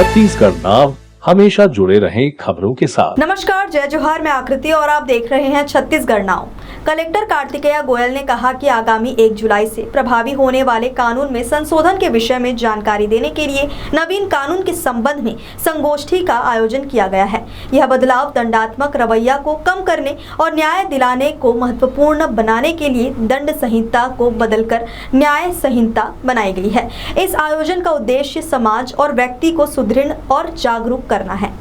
छत्तीसगढ़ नाव हमेशा जुड़े रहें खबरों के साथ। नमस्कार, जय जोहार, मैं आकृति और आप देख रहे हैं छत्तीसगढ़ नाव। कलेक्टर कार्तिकेय गोयल ने कहा कि आगामी 1 जुलाई से प्रभावी होने वाले कानून में संशोधन के विषय में जानकारी देने के लिए नवीन कानून के संबंध में संगोष्ठी का आयोजन किया गया है। यह बदलाव दंडात्मक रवैया को कम करने और न्याय दिलाने को महत्वपूर्ण बनाने के लिए दंड संहिता को बदलकर न्याय संहिता बनाई गई है। इस आयोजन का उद्देश्य समाज और व्यक्ति को सुदृढ़ और जागरूक करना है।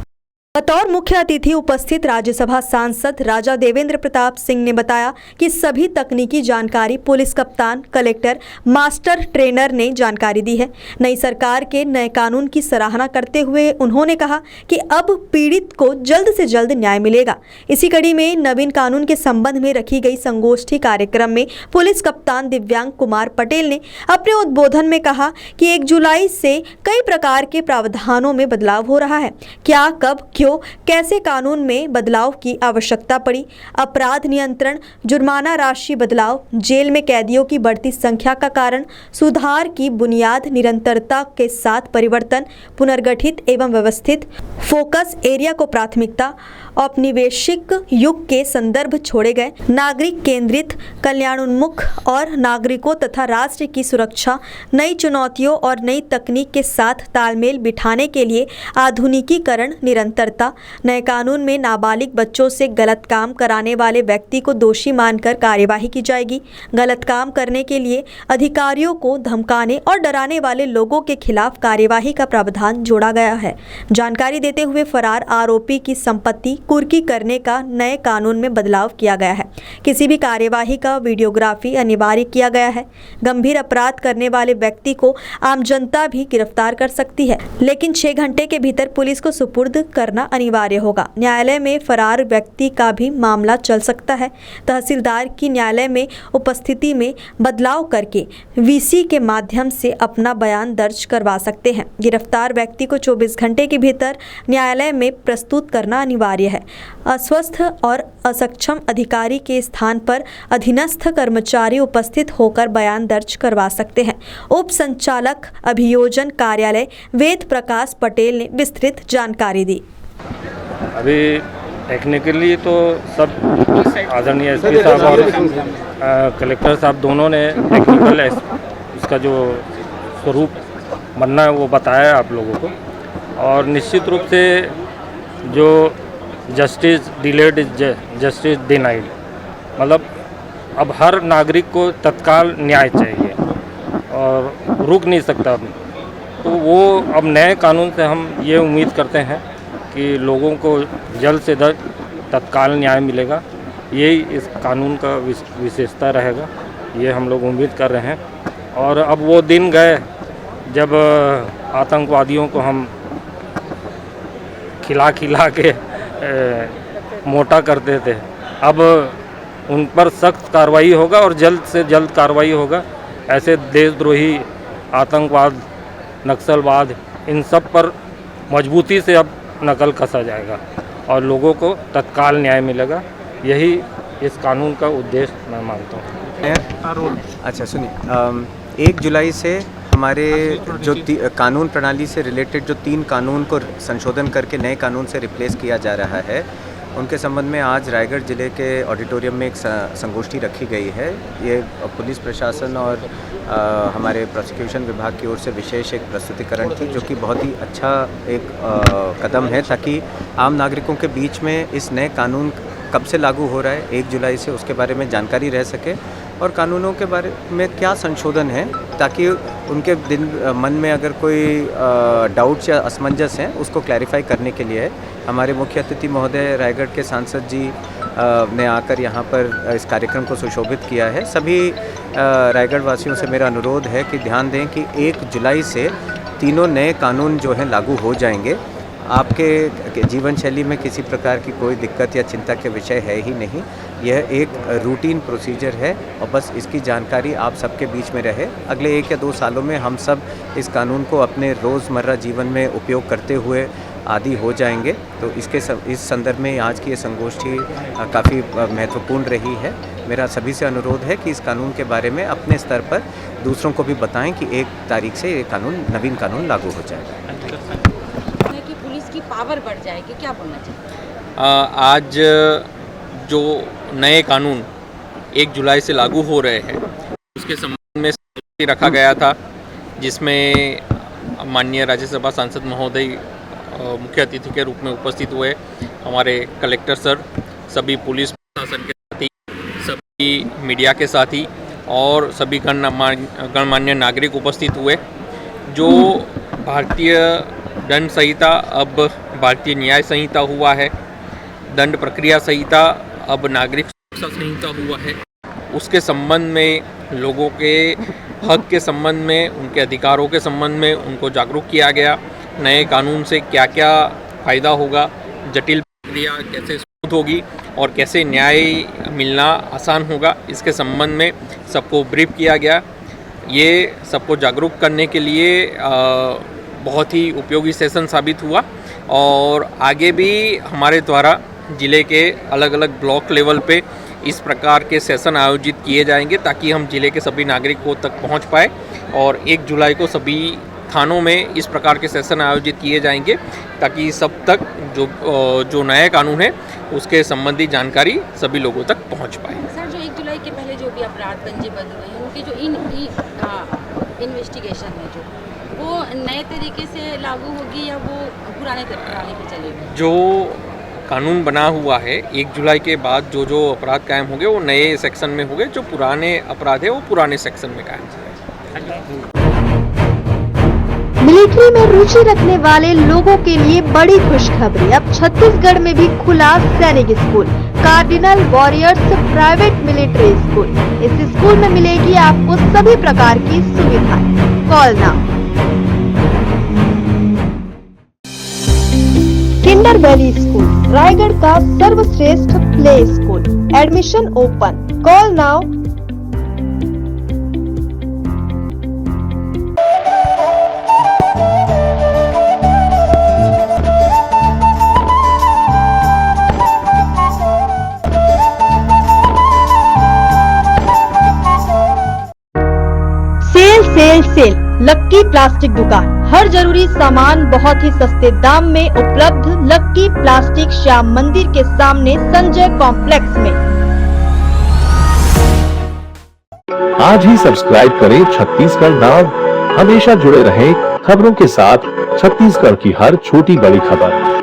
बतौर मुख्य अतिथि उपस्थित राज्यसभा सांसद राजा देवेंद्र प्रताप सिंह ने बताया कि सभी तकनीकी जानकारी पुलिस कप्तान, कलेक्टर, मास्टर ट्रेनर ने जानकारी दी है। नई सरकार के नए कानून की सराहना करते हुए उन्होंने कहा कि अब पीड़ित को जल्द से जल्द न्याय मिलेगा। इसी कड़ी में नवीन कानून के संबंध में रखी गई संगोष्ठी कार्यक्रम में पुलिस कप्तान दिव्यांग कुमार पटेल ने अपने उद्बोधन में कहा कि 1 जुलाई से कई प्रकार के प्रावधानों में बदलाव हो रहा है। क्या, कब, क्यों, कैसे कानून में बदलाव की आवश्यकता पड़ी, अपराध नियंत्रण, जुर्माना राशि बदलाव, जेल में कैदियों की बढ़ती संख्या का कारण, सुधार की बुनियाद, निरंतरता के साथ परिवर्तन, पुनर्गठित एवं व्यवस्थित, फोकस एरिया को प्राथमिकता, औपनिवेशिक युग के संदर्भ छोड़े गए, नागरिक केंद्रित, कल्याणोन्मुख और नागरिकों तथा राष्ट्र की सुरक्षा, नई चुनौतियों और नई तकनीक के साथ तालमेल बिठाने के लिए आधुनिकीकरण, निरंतरता। नए कानून में नाबालिग बच्चों से गलत काम कराने वाले व्यक्ति को दोषी मानकर कार्यवाही की जाएगी। गलत काम करने के लिए अधिकारियों को धमकाने और डराने वाले लोगों के खिलाफ कार्यवाही का प्रावधान जोड़ा गया है। जानकारी देते हुए फरार आरोपी की संपत्ति कुर्की करने का नए कानून में बदलाव किया गया है। किसी भी कार्यवाही का वीडियोग्राफी अनिवार्य किया गया है। गंभीर अपराध करने वाले व्यक्ति को आम जनता भी गिरफ्तार कर सकती है, लेकिन 6 घंटे के भीतर पुलिस को सुपुर्द करना अनिवार्य होगा। न्यायालय में फरार व्यक्ति का भी मामला चल सकता है। तहसीलदार की न्यायालय में उपस्थिति में बदलाव करके वीसी के माध्यम से अपना बयान दर्ज करवा सकते हैं। गिरफ्तार व्यक्ति को 24 घंटे के भीतर न्यायालय में प्रस्तुत करना अनिवार्य है। अस्वस्थ और असक्षम अधिकारी के स्थान पर अधीनस्थ कर्मचारी उपस्थित होकर बयान दर्ज करवा सकते हैं। उप संचालक अभियोजन कार्यालय वेद प्रकाश पटेल ने विस्तृत जानकारी दी। अभी टेक्निकली तो सब आदरणीय एसपी साहब और कलेक्टर साहब दोनों ने टेक्निकल इसका जो स्वरूप बनना है वो बताया है आप लोगों को। और निश्चित रूप से जो जस्टिस डिलेड जस्टिस डिनाइड, मतलब अब हर नागरिक को तत्काल न्याय चाहिए और रुक नहीं सकता। तो वो अब नए कानून से हम ये उम्मीद करते हैं कि लोगों को जल्द से जल्द तत्काल न्याय मिलेगा। यही इस कानून का विशेषता रहेगा, ये हम लोग उम्मीद कर रहे हैं। और अब वो दिन गए जब आतंकवादियों को हम खिला के मोटा करते थे। अब उन पर सख्त कार्रवाई होगा और जल्द से जल्द कार्रवाई होगा। ऐसे देशद्रोही, आतंकवाद, नक्सलवाद, इन सब पर मजबूती से अब नकल कसा जाएगा और लोगों को तत्काल न्याय मिलेगा। यही इस कानून का उद्देश्य मैं मानता हूँ। अच्छा सुनिए, 1 जुलाई से हमारे जो कानून प्रणाली से रिलेटेड जो 3 कानून को संशोधन करके नए कानून से रिप्लेस किया जा रहा है, उनके संबंध में आज रायगढ़ ज़िले के ऑडिटोरियम में एक संगोष्ठी रखी गई है। ये पुलिस प्रशासन और हमारे प्रोसिक्यूशन विभाग की ओर से विशेष एक प्रस्तुतिकरण थी, जो कि बहुत ही अच्छा एक कदम है ताकि आम नागरिकों के बीच में इस नए कानून कब से लागू हो रहा है 1 जुलाई से, उसके बारे में जानकारी रह सके और कानूनों के बारे में क्या संशोधन है, ताकि उनके मन में अगर कोई डाउट्स या असमंजस हैं उसको क्लैरिफाई करने के लिए हमारे मुख्य अतिथि महोदय रायगढ़ के सांसद जी ने आकर यहाँ पर इस कार्यक्रम को सुशोभित किया है। सभी रायगढ़ वासियों से मेरा अनुरोध है कि ध्यान दें कि 1 जुलाई से तीनों नए कानून जो हैं लागू हो जाएंगे। आपके जीवन शैली में किसी प्रकार की कोई दिक्कत या चिंता के विषय है ही नहीं। यह एक रूटीन प्रोसीजर है और बस इसकी जानकारी आप सबके बीच में रहे। अगले 1 या 2 सालों में हम सब इस कानून को अपने रोज़मर्रा जीवन में उपयोग करते हुए आदी हो जाएंगे। तो इस संदर्भ में आज की ये संगोष्ठी काफ़ी महत्वपूर्ण रही है। मेरा सभी से अनुरोध है कि इस कानून के बारे में अपने स्तर पर दूसरों को भी बताएं कि 1 तारीख से ये कानून, नवीन कानून लागू हो जाएगा। पावर बढ़ जाएगी, क्या बोलना चाहिए? आज जो नए कानून 1 जुलाई से लागू हो रहे हैं उसके संबंध में रखा गया था, जिसमें माननीय राज्यसभा सांसद महोदय मुख्य अतिथि के रूप में उपस्थित हुए, हमारे कलेक्टर सर, सभी पुलिस प्रशासन के साथी, सभी मीडिया के साथी और सभी गणमान्य नागरिक उपस्थित हुए। जो भारतीय दंड संहिता अब भारतीय न्याय संहिता हुआ है, दंड प्रक्रिया संहिता अब नागरिक सुरक्षा संहिता हुआ है, उसके संबंध में, लोगों के हक के संबंध में, उनके अधिकारों के संबंध में उनको जागरूक किया गया। नए कानून से क्या क्या फ़ायदा होगा, जटिल प्रक्रिया कैसे स्मूथ होगी और कैसे न्याय मिलना आसान होगा, इसके संबंध में सबको ब्रीफ किया गया। ये सबको जागरूक करने के लिए बहुत ही उपयोगी सेशन साबित हुआ और आगे भी हमारे द्वारा ज़िले के अलग अलग ब्लॉक लेवल पे इस प्रकार के सेशन आयोजित किए जाएंगे ताकि हम ज़िले के सभी नागरिकों तक पहुंच पाए और 1 जुलाई को सभी थानों में इस प्रकार के सेशन आयोजित किए जाएंगे ताकि सब तक जो नया कानून है उसके संबंधी जानकारी सभी लोगों तक पहुंच पाए। सर, जो 1 जुलाई के पहले जो भी अपराध पंजीबद्ध हुए हैं उनकी जो इन्वेस्टिगेशन है जो वो नए तरीके से लागू होगी या वो पुराने प्रणाली पे चलेगी? जो कानून बना हुआ है 1 जुलाई के बाद जो अपराध कायम होंगे वो नए सेक्शन में होंगे, जो पुराने अपराध है वो पुराने सेक्शन में कायम होंगे। मिलिट्री में रुचि रखने वाले लोगों के लिए बड़ी खुशखबरी, अब छत्तीसगढ़ में भी खुला सैनिक school, cardinal warriors private military school. इस स्कूल में मिलेगी आपको सभी प्रकार की सुविधाएं। Call now kinder valley school, Raigarh का सर्वश्रेष्ठ play school, admission open. Call now. Sale lucky plastic दुकान, हर जरूरी सामान बहुत ही सस्ते दाम में उपलब्ध। लक्की प्लास्टिक श्याम मंदिर के सामने संजय कॉम्प्लेक्स में। आज ही सब्सक्राइब करें छत्तीसगढ़ नाव, हमेशा जुड़े रहें खबरों के साथ। छत्तीसगढ़ की हर छोटी बड़ी खबर